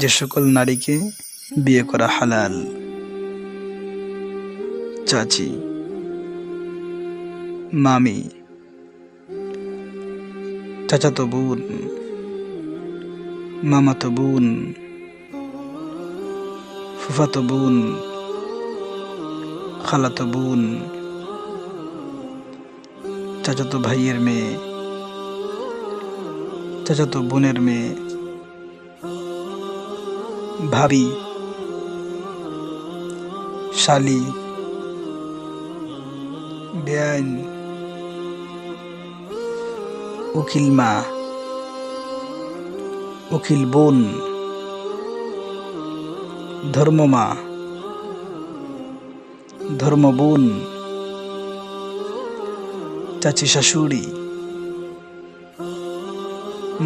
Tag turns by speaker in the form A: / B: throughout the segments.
A: যে সকল নারীকে বিয়ে করা হালাল: চাচি, মামি, চাচাতো বোন, মামাতো বোন, ফুফাতো বোন, খালাতো বোন, চাচাতো ভাইয়ের মেয়ে, চাচাতো বোনের মেয়ে, ভাবি, শালি, বেআইন, উকিল মা, উকিল বোন, ধর্মমা, ধর্ম বোন, চাচি শাশুড়ি,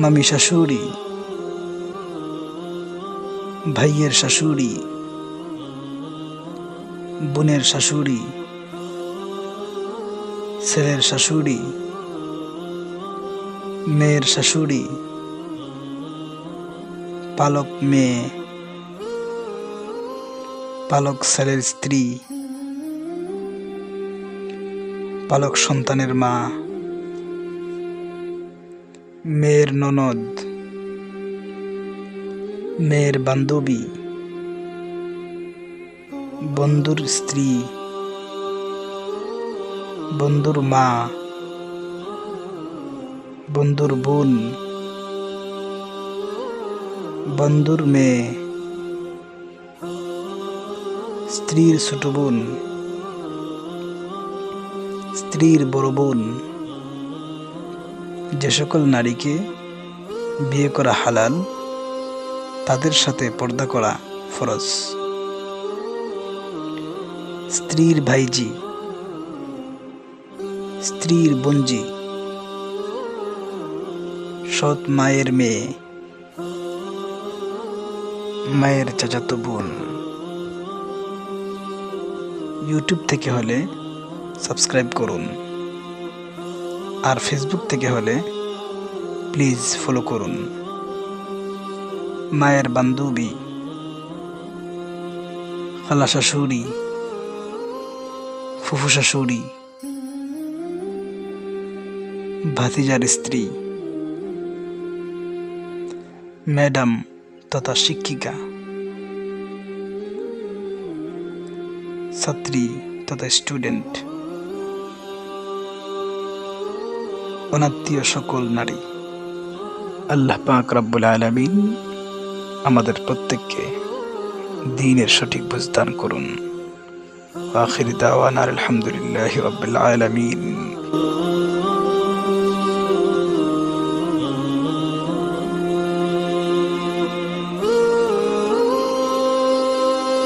A: মামি শাশুড়ি, ভাইয়ের শাশুড়ি, বোনের শাশুড়ি, ছেলের শাশুড়ি, মেয়ের শাশুড়ি, পালক মেয়ে, পালক ছেলের স্ত্রী, পালক সন্তানের মা, মেয়ের ননদ, মেয়ের বান্ধবী, বন্ধুর স্ত্রী, বন্ধুর মা, বন্ধুর বোন, বন্ধুর মেয়ে, স্ত্রীর ছোট বোন, স্ত্রীর বড় বোন। যে সকল নারীকে বিয়ে করা হালাল তাদের সাথে পর্দা করা ফরজ: স্ত্রীর ভাইজি, স্ত্রীর বোনজি, সৎ মায়ের মেয়ে, মায়ের চাচাতো বোন। ইউটিউব থেকে হলে সাবস্ক্রাইব করুন, আর ফেসবুক থেকে হলে প্লিজ ফলো করুন। মায়ের বান্ধবী, খালা শাশুড়ি, ফুফু শাশুড়ি, ভাতিজার স্ত্রী, ম্যাডাম তথা শিক্ষিকা, ছাত্রী তথা স্টুডেন্ট, অনাত্মীয় সকল নারী। আল্লাহ পাক রব্বুল আলামিন আমাদের প্রত্যেককে দ্বীনের সঠিক বুঝ দান করুন। আখির দাওয়ানা আলহামদুলিল্লাহি রাব্বিল আলামিন।